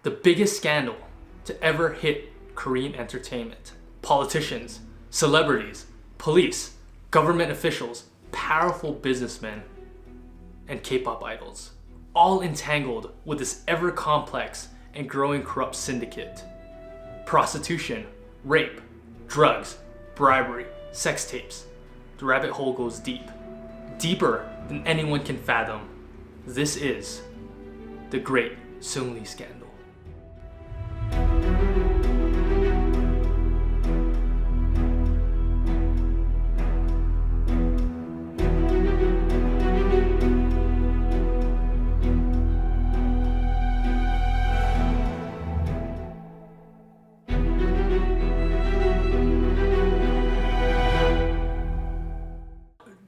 The biggest scandal to ever hit Korean entertainment. Politicians, celebrities, police, government officials, powerful businessmen, and K-pop idols. All entangled with this ever complex and growing corrupt syndicate. Prostitution, rape, drugs, bribery, sex tapes. The rabbit hole goes deep. Deeper than anyone can fathom. This is the Great Seungri Scandal.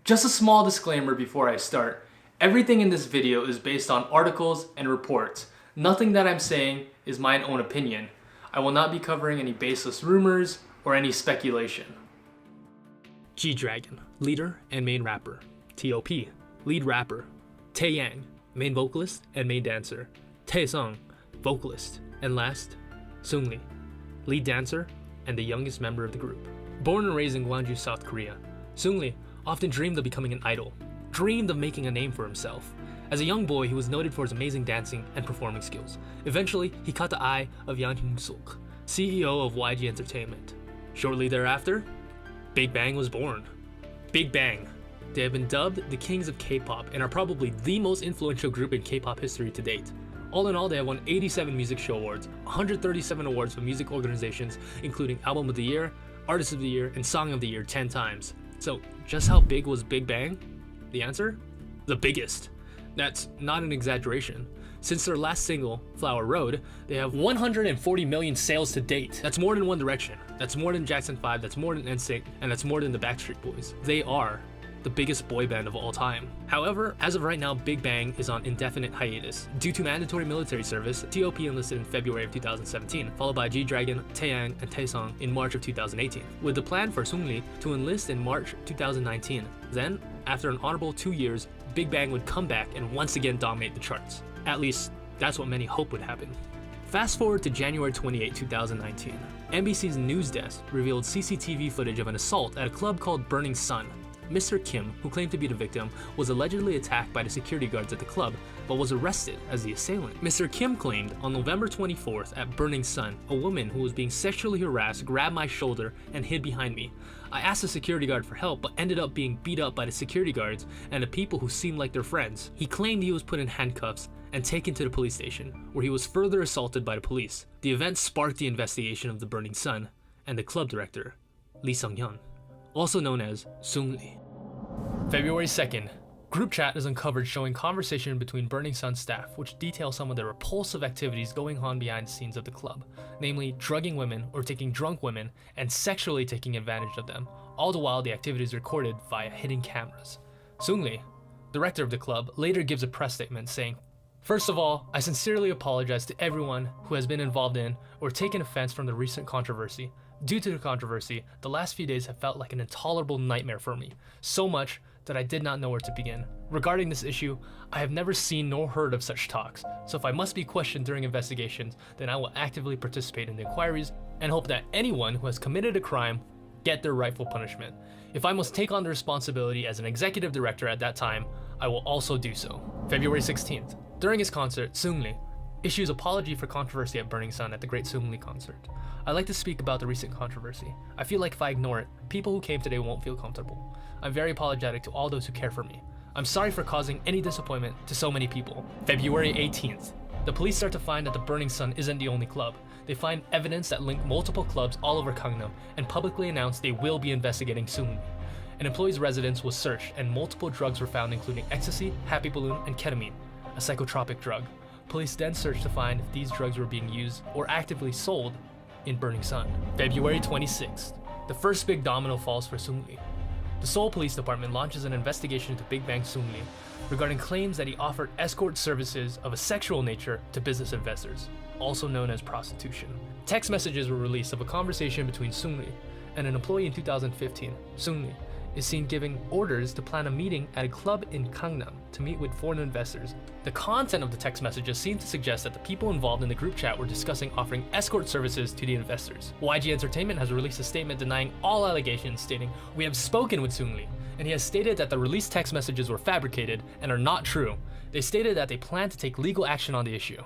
Just a small disclaimer before I start. Everything in this video is based on articles and reports. Nothing that I'm saying is my own opinion. I will not be covering any baseless rumors or any speculation. G-Dragon, leader and main rapper. T.O.P., lead rapper. Taeyang, main vocalist and main dancer. Taesung, vocalist. And last, Seungri, lead dancer and the youngest member of the group. Born and raised in Gwangju, South Korea, Seungri often dreamed of becoming an idol, dreamed of making a name for himself. As a young boy, he was noted for his amazing dancing and performing skills. Eventually, he caught the eye of Yang Hyun-suk, CEO of YG Entertainment. Shortly thereafter, Big Bang was born. Big Bang. They have been dubbed the kings of K-pop and are probably the most influential group in K-pop history to date. All in all, they have won 87 music show awards, 137 awards from music organizations, including Album of the Year, Artist of the Year, and Song of the Year 10 times. So, just how big was Big Bang? The answer? The biggest. That's not an exaggeration. Since their last single, Flower Road, they have 140 million sales to date. That's more than One Direction. That's more than Jackson 5, that's more than NSYNC, and that's more than the Backstreet Boys. They are the biggest boy band of all time. However, as of right now, Big Bang is on indefinite hiatus. Due to mandatory military service, T.O.P. enlisted in February of 2017, followed by G-Dragon, Taeyang, and Taesung in March of 2018, with the plan for Seungri to enlist in March 2019. Then, after an honorable 2 years, Big Bang would come back and once again dominate the charts. At least, that's what many hope would happen. Fast forward to January 28, 2019. NBC's news desk revealed CCTV footage of an assault at a club called Burning Sun. Mr. Kim, who claimed to be the victim, was allegedly attacked by the security guards at the club, but was arrested as the assailant. Mr. Kim claimed on November 24th at Burning Sun, a woman who was being sexually harassed grabbed my shoulder and hid behind me. I asked the security guard for help, but ended up being beat up by the security guards and the people who seemed like their friends. He claimed he was put in handcuffs and taken to the police station, where he was further assaulted by the police. The event sparked the investigation of the Burning Sun and the club director, Lee Sung-hyun, also known as Seungri. February 2nd, group chat is uncovered showing conversation between Burning Sun staff, which detail some of the repulsive activities going on behind the scenes of the club, namely drugging women or taking drunk women and sexually taking advantage of them, all the while the activities recorded via hidden cameras. Seungri, director of the club, later gives a press statement saying, "First of all, I sincerely apologize to everyone who has been involved in or taken offense from the recent controversy. Due to the controversy, the last few days have felt like an intolerable nightmare for me, so much that I did not know where to begin. Regarding this issue, I have never seen nor heard of such talks, so if I must be questioned during investigations, then I will actively participate in the inquiries and hope that anyone who has committed a crime get their rightful punishment. If I must take on the responsibility as an executive director at that time, I will also do so." February 16th. During his concert, Seungri issues apology for controversy at Burning Sun at the Great Seungri concert. "I'd like to speak about the recent controversy. I feel like if I ignore it, people who came today won't feel comfortable. I'm very apologetic to all those who care for me. I'm sorry for causing any disappointment to so many people." February 18th. The police start to find that the Burning Sun isn't the only club. They find evidence that link multiple clubs all over Gangnam and publicly announce they will be investigating Seungri. An employee's residence was searched and multiple drugs were found, including ecstasy, happy balloon, and ketamine, a psychotropic drug. Police then searched to find if these drugs were being used or actively sold in Burning Sun. February 26th. The first big domino falls for Seungri. The Seoul Police Department launches an investigation into Big Bang Seungri regarding claims that he offered escort services of a sexual nature to business investors, also known as prostitution. Text messages were released of a conversation between Seungri and an employee in 2015. Seungri is seen giving orders to plan a meeting at a club in Gangnam to meet with foreign investors. The content of the text messages seemed to suggest that the people involved in the group chat were discussing offering escort services to the investors. YG Entertainment has released a statement denying all allegations, stating, "We have spoken with Seungri, and he has stated that the released text messages were fabricated and are not true. They stated that they plan to take legal action on the issue."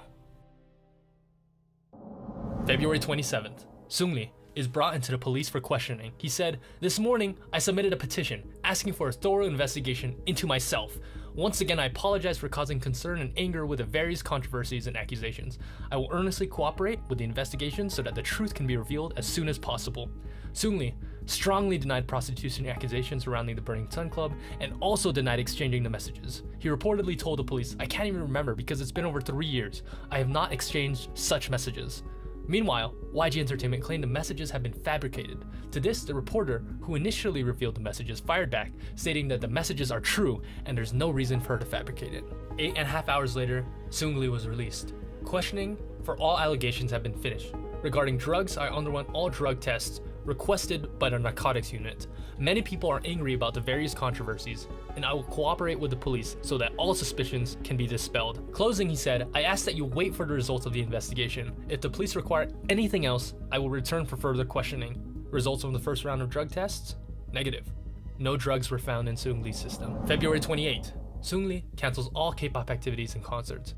February 27th, Seungri is brought into the police for questioning. He said, "This morning, I submitted a petition asking for a thorough investigation into myself. Once again, I apologize for causing concern and anger with the various controversies and accusations. I will earnestly cooperate with the investigation so that the truth can be revealed as soon as possible." Seungri strongly denied prostitution accusations surrounding the Burning Sun Club and also denied exchanging the messages. He reportedly told the police, "I can't even remember because it's been over 3 years. I have not exchanged such messages." Meanwhile, YG Entertainment claimed the messages had been fabricated. To this, the reporter who initially revealed the messages fired back, stating that the messages are true and there's no reason for her to fabricate it. 8.5 hours later, Seungri was released. Questioning for all allegations have been finished. Regarding drugs, I underwent all drug tests requested by the narcotics unit. Many people are angry about the various controversies, and I will cooperate with the police so that all suspicions can be dispelled. Closing, he said, "I ask that you wait for the results of the investigation. If the police require anything else, I will return for further questioning." Results from the first round of drug tests? Negative. No drugs were found in Seungri's system. February 28th, Seungri cancels all K-pop activities and concerts.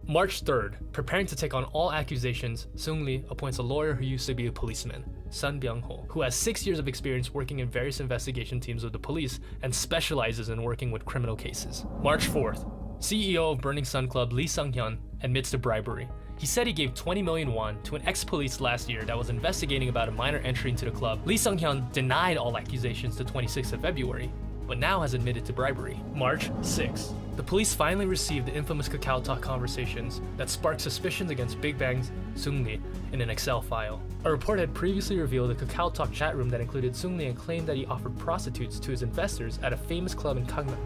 March 3rd, preparing to take on all accusations, Seungri appoints a lawyer who used to be a policeman, Sun Byung-ho, who has 6 years of experience working in various investigation teams of the police and specializes in working with criminal cases. March 4th, CEO of Burning Sun Club Lee Sung-hyun admits to bribery. He said he gave 20 million won to an ex-police last year that was investigating about a minor entry into the club. Lee Sung-hyun denied all accusations the 26th of February, but now has admitted to bribery. March 6th. The police finally received the infamous Kakao Talk conversations that sparked suspicions against Big Bang's Seungri in an Excel file. A report had previously revealed a Kakao Talk chat room that included Seungri and claimed that he offered prostitutes to his investors at a famous club in Gangnam.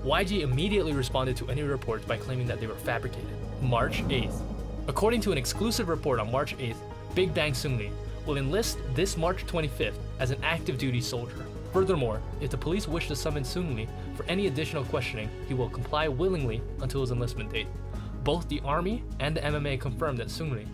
YG immediately responded to any reports by claiming that they were fabricated. March 8th. According to an exclusive report on March 8th, Big Bang Seungri will enlist this March 25th as an active duty soldier. Furthermore, if the police wish to summon Seungri for any additional questioning, he will comply willingly until his enlistment date. Both the Army and the MMA confirmed that Seungri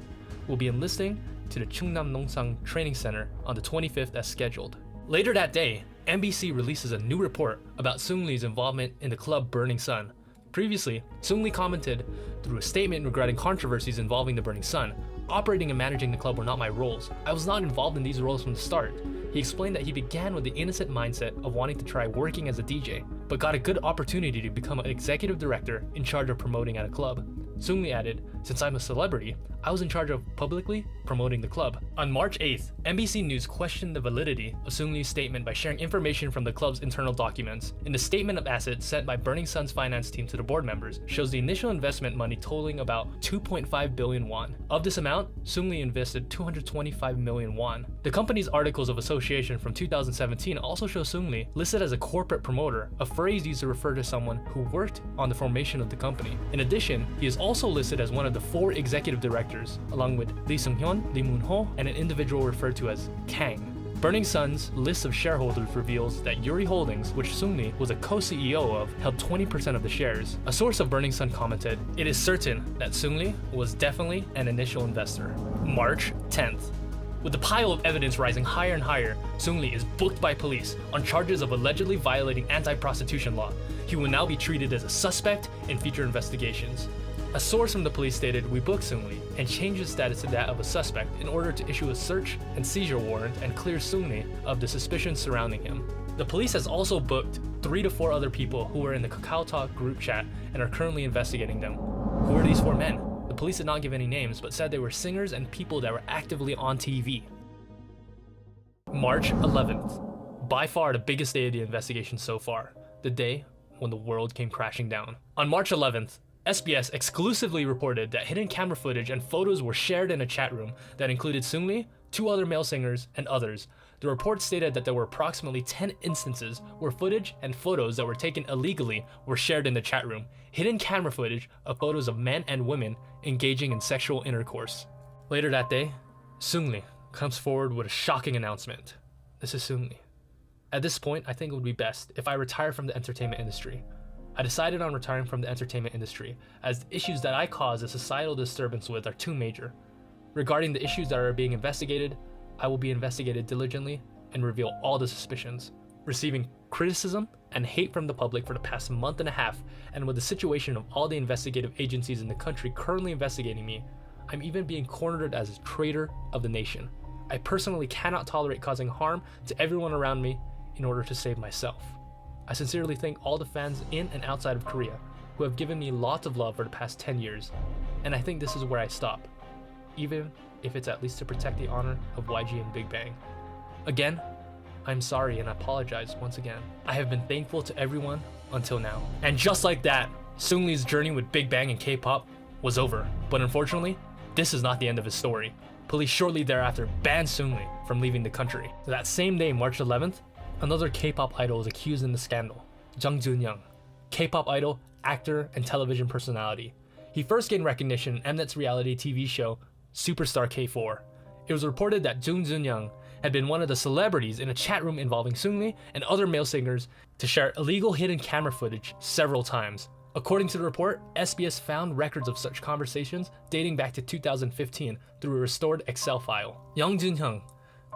will be enlisting to the Chungnam Nongsang Training Center on the 25th as scheduled. Later that day, MBC releases a new report about Seungri's involvement in the club Burning Sun. Previously, Seungri commented through a statement regarding controversies involving the Burning Sun. "Operating and managing the club were not my roles. I was not involved in these roles from the start." He explained that he began with the innocent mindset of wanting to try working as a DJ, but got a good opportunity to become an executive director in charge of promoting at a club. Seungri added, "Since I'm a celebrity, I was in charge of publicly promoting the club." On March 8th, MBC News questioned the validity of Seungri's statement by sharing information from the club's internal documents. In the statement of assets sent by Burning Sun's finance team to the board members, shows the initial investment money totaling about 2.5 billion won. Of this amount, Seungri invested 225 million won. The company's articles of association from 2017 also show Seungri listed as a corporate promoter, a phrase used to refer to someone who worked on the formation of the company. In addition, he is also listed as one of the 4 executive directors, along with Lee Sung-hyun, Lee Moon-ho, and an individual referred to as Kang. Burning Sun's list of shareholders reveals that Yuri Holdings, which Seungri was a co-CEO of, held 20% of the shares. A source of Burning Sun commented, "It is certain that Seungri was definitely an initial investor." March 10th. With the pile of evidence rising higher and higher, Seungri is booked by police on charges of allegedly violating anti-prostitution law. He will now be treated as a suspect in future investigations. A source from the police stated, "We booked Seungri and changed his status to that of a suspect in order to issue a search and seizure warrant and clear Seungri of the suspicions surrounding him." The police has also booked 3 to 4 other people who were in the Kakao Talk group chat and are currently investigating them. Who are these 4 men? The police did not give any names, but said they were singers and people that were actively on TV. March 11th. By far the biggest day of the investigation so far. The day when the world came crashing down. On March 11th, SBS exclusively reported that hidden camera footage and photos were shared in a chat room that included Seungri, 2 other male singers, and others. The report stated that there were approximately 10 instances where footage and photos that were taken illegally were shared in the chat room. Hidden camera footage of photos of men and women engaging in sexual intercourse. Later that day, Seungri comes forward with a shocking announcement. "This is Seungri. At this point, I think it would be best if I retire from the entertainment industry. I decided on retiring from the entertainment industry, as the issues that I cause a societal disturbance with are too major. Regarding the issues that are being investigated, I will be investigated diligently and reveal all the suspicions. Receiving criticism and hate from the public for the past month and a half, and with the situation of all the investigative agencies in the country currently investigating me, I'm even being cornered as a traitor of the nation. I personally cannot tolerate causing harm to everyone around me in order to save myself. I sincerely thank all the fans in and outside of Korea who have given me lots of love for the past 10 years, and I think this is where I stop, even if it's at least to protect the honor of YG and Big Bang. Again, I'm sorry and I apologize once again. I have been thankful to everyone until now. And just like that, Seungri's journey with Big Bang and K-pop was over. But unfortunately, this is not the end of his story. Police shortly thereafter banned Seungri from leaving the country. That same day, March 11th, another K-pop idol was accused in the scandal, Jung Jun-young, K-pop idol, actor, and television personality. He first gained recognition in Mnet's reality TV show, Superstar K4. It was reported that Jung Jun-young had been one of the celebrities in a chat room involving Seungri and other male singers to share illegal hidden camera footage several times. According to the report, SBS found records of such conversations dating back to 2015 through a restored Excel file. Jung Jun-young,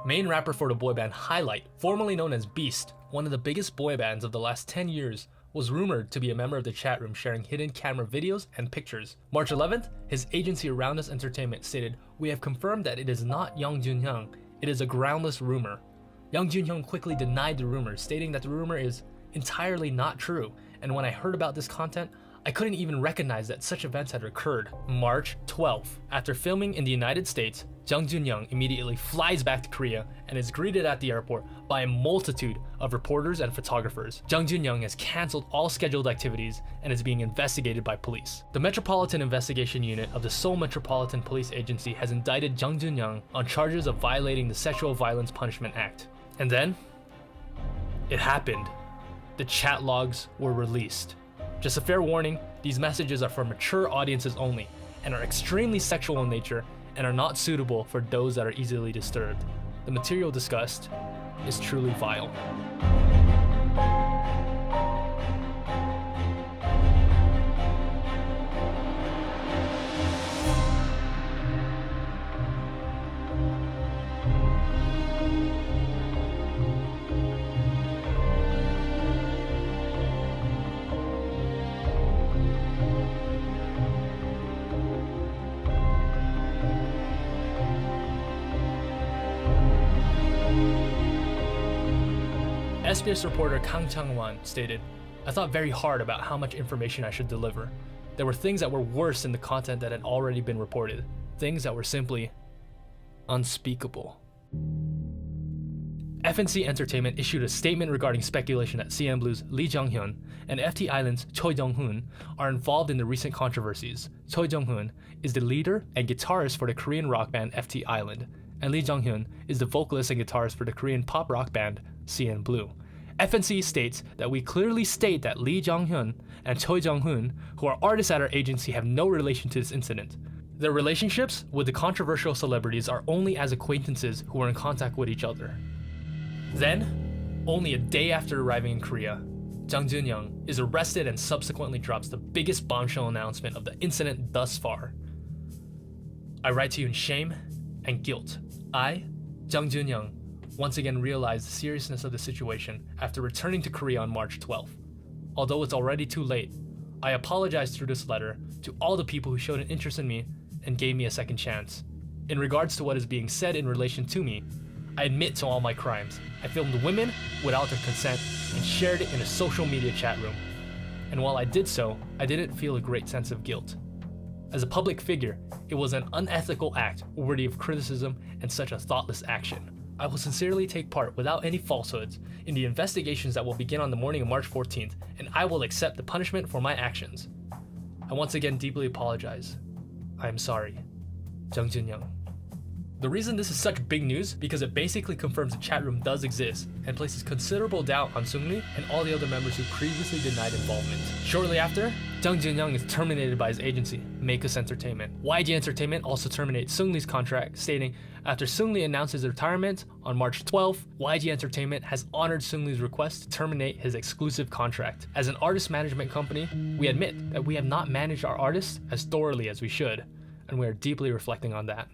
main rapper for the boy band Highlight, formerly known as Beast, one of the biggest boy bands of the last 10 years, was rumored to be a member of the chat room sharing hidden camera videos and pictures. March 11th, his agency Around Us Entertainment stated, "We have confirmed that it is not Jung Jun-young. It is a groundless rumor." Jung Jun-young quickly denied the rumor, stating that the rumor is entirely not true, and when I heard about this content, I couldn't even recognize that such events had occurred. March 12th, after filming in the United States, Jung Jun-young immediately flies back to Korea and is greeted at the airport by a multitude of reporters and photographers. Jung Jun-young has cancelled all scheduled activities and is being investigated by police. The Metropolitan Investigation Unit of the Seoul Metropolitan Police Agency has indicted Jung Jun-young on charges of violating the Sexual Violence Punishment Act. And then, it happened. The chat logs were released. Just a fair warning, these messages are for mature audiences only and are extremely sexual in nature and are not suitable for those that are easily disturbed. The material discussed is truly vile. SBS reporter Kang Chang-wan stated, "I thought very hard about how much information I should deliver. There were things that were worse in the content that had already been reported, things that were simply unspeakable." FNC Entertainment issued a statement regarding speculation that CN Blue's Lee Jung-hyun and FT Island's Choi Jung-hoon are involved in the recent controversies. Choi Jung-hoon is the leader and guitarist for the Korean rock band FT Island, and Lee Jung-hyun is the vocalist and guitarist for the Korean pop rock band CN Blue. FNC states that we clearly state that Lee Jung-hyun and Choi Jung-hoon, who are artists at our agency, have no relation to this incident. Their relationships with the controversial celebrities are only as acquaintances who are in contact with each other. Then, only a day after arriving in Korea, Jung Jun-young is arrested and subsequently drops the biggest bombshell announcement of the incident thus far. "I write to you in shame and guilt. I, Jung Jun-young, once again realized the seriousness of the situation after returning to Korea on March 12th. Although it's already too late, I apologize through this letter to all the people who showed an interest in me and gave me a second chance. In regards to what is being said in relation to me, I admit to all my crimes. I filmed women without their consent and shared it in a social media chat room. And while I did so, I didn't feel a great sense of guilt. As a public figure, it was an unethical act worthy of criticism and such a thoughtless action. I will sincerely take part without any falsehoods in the investigations that will begin on the morning of March 14th, and I will accept the punishment for my actions. I once again deeply apologize. I am sorry. Jung Jun-young." The reason this is such big news because it basically confirms the chat room does exist and places considerable doubt on Seungri and all the other members who previously denied involvement. Shortly after, Jung Jin-young is terminated by his agency, Make Us Entertainment. YG Entertainment also terminates Seungri's contract, stating, after Seungri announced his retirement on March 12th, YG Entertainment has honored Seungri's request to terminate his exclusive contract. As an artist management company, we admit that we have not managed our artists as thoroughly as we should, and we are deeply reflecting on that.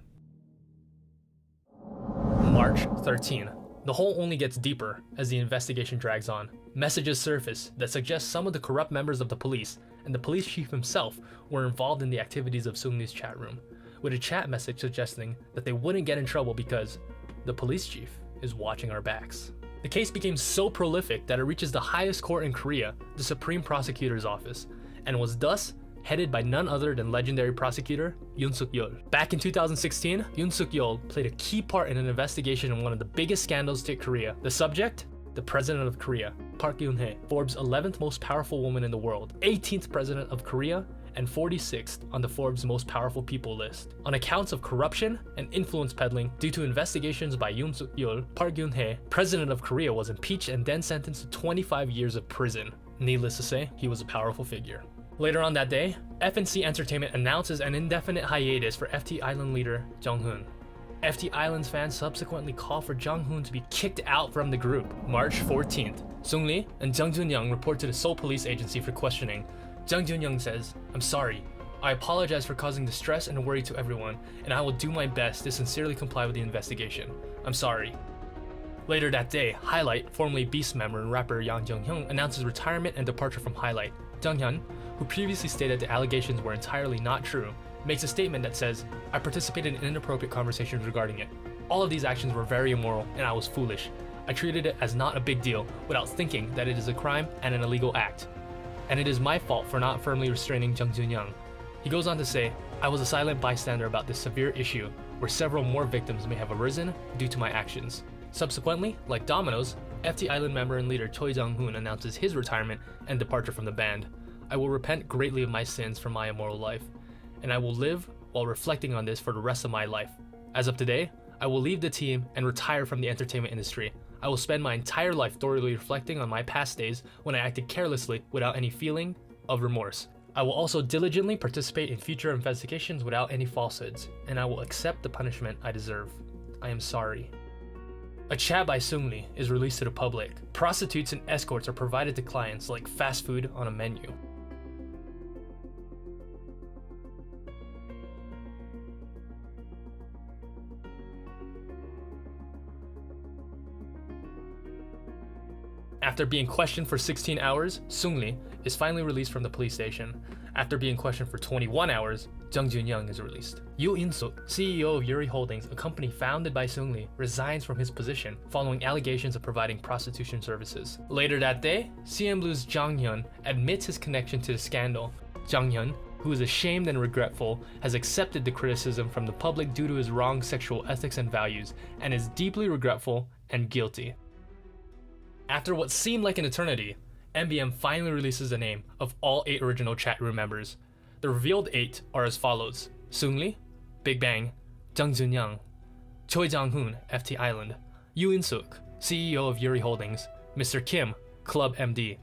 March 13. The hole only gets deeper as the investigation drags on. Messages surface that suggest some of the corrupt members of the police and the police chief himself were involved in the activities of Seungri's chat room, with a chat message suggesting that they wouldn't get in trouble because the police chief is watching our backs. The case became so prolific that it reaches the highest court in Korea, the Supreme Prosecutor's Office, and was thus headed by none other than legendary prosecutor Yoon Suk-yeol. Back in 2016, Yoon Suk-yeol played a key part in an investigation in one of the biggest scandals to hit Korea. The subject? The President of Korea, Park Geun-hye, Forbes' 11th most powerful woman in the world, 18th President of Korea, and 46th on the Forbes' most powerful people list. On accounts of corruption and influence peddling due to investigations by Yoon Suk-yeol, Park Geun-hye, President of Korea, was impeached and then sentenced to 25 years of prison. Needless to say, he was a powerful figure. Later on that day, FNC Entertainment announces an indefinite hiatus for FT Island leader Jung-hoon. FT Island's fans subsequently call for Jung-hoon to be kicked out from the group. March 14th, Seungri and Jung Jun-young report to the Seoul Police Agency for questioning. Jung Jun-young says, "I'm sorry. I apologize for causing distress and worry to everyone, and I will do my best to sincerely comply with the investigation. I'm sorry." Later that day, Highlight, formerly Beast member and rapper Yang Jung-hyun, announces retirement and departure from Highlight. Jung-hyun, who previously stated the allegations were entirely not true, makes a statement that says, "I participated in inappropriate conversations regarding it. All of these actions were very immoral and I was foolish. I treated it as not a big deal without thinking that it is a crime and an illegal act. And it is my fault for not firmly restraining Jung Jun-young." He goes on to say, "I was a silent bystander about this severe issue where several more victims may have arisen due to my actions." Subsequently, like dominoes, FT Island member and leader Choi Jung-hoon announces his retirement and departure from the band. "I will repent greatly of my sins for my immoral life, and I will live while reflecting on this for the rest of my life. As of today, I will leave the team and retire from the entertainment industry. I will spend my entire life thoroughly reflecting on my past days when I acted carelessly without any feeling of remorse. I will also diligently participate in future investigations without any falsehoods, and I will accept the punishment I deserve. I am sorry." A chat by Seungri is released to the public. Prostitutes and escorts are provided to clients like fast food on a menu. After being questioned for 16 hours, Seungri is finally released from the police station. After being questioned for 21 hours, Jung Jun-young is released. Yoo In-suk, CEO of Yuri Holdings, a company founded by Seungri, resigns from his position following allegations of providing prostitution services. Later that day, CM Blue's Jang Hyun admits his connection to the scandal. Jang Hyun, who is ashamed and regretful, has accepted the criticism from the public due to his wrong sexual ethics and values, and is deeply regretful and guilty. After what seemed like an eternity, MBM finally releases the name of all 8 original chat room members. The revealed 8 are as follows: Seungri, Big Bang, Jung Jun-young, Choi Jang-hoon, FT Island, Yoo In-suk, CEO of Yuri Holdings, Mr. Kim, Club MD,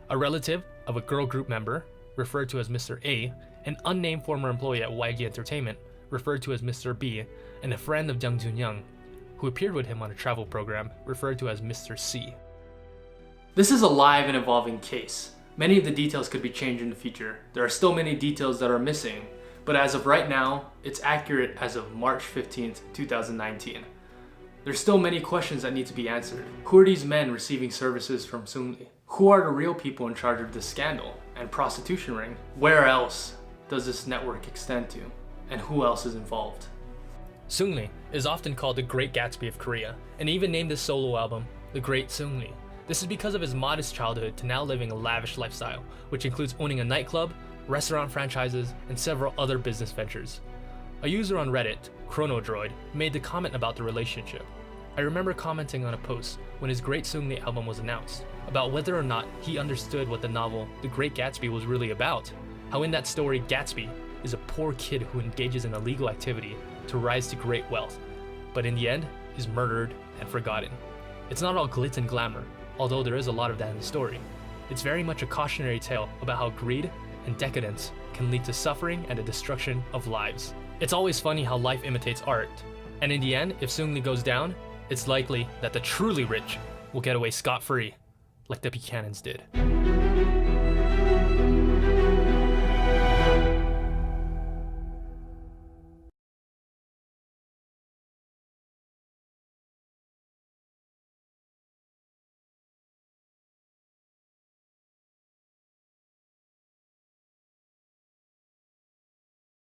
a relative of a girl group member, referred to as Mr. A, an unnamed former employee at YG Entertainment, referred to as Mr. B, and a friend of Jung Jun-young, who appeared with him on a travel program, referred to as Mr. C. This is a live and evolving case. Many of the details could be changed in the future. There are still many details that are missing, but as of right now, it's accurate as of March 15th, 2019. There's still many questions that need to be answered. Who are these men receiving services from Seungri? Who are the real people in charge of this scandal and prostitution ring? Where else does this network extend to? And who else is involved? Seungri is often called the Great Gatsby of Korea, and even named his solo album, The Great Seungri. This is because of his modest childhood to now living a lavish lifestyle, which includes owning a nightclub, restaurant franchises, and several other business ventures. A user on Reddit, ChronoDroid, made the comment about the relationship. I remember commenting on a post when his Great Seungri album was announced, about whether or not he understood what the novel The Great Gatsby was really about. How in that story, Gatsby is a poor kid who engages in illegal activity to rise to great wealth. but in the end is murdered and forgotten. It's not all glitz and glamour, although there is a lot of that in the story. It's very much a cautionary tale about how greed and decadence can lead to suffering and the destruction of lives. It's always funny how life imitates art, and in the end, if Seungri goes down, it's likely that the truly rich will get away scot-free, like the Buchanans did.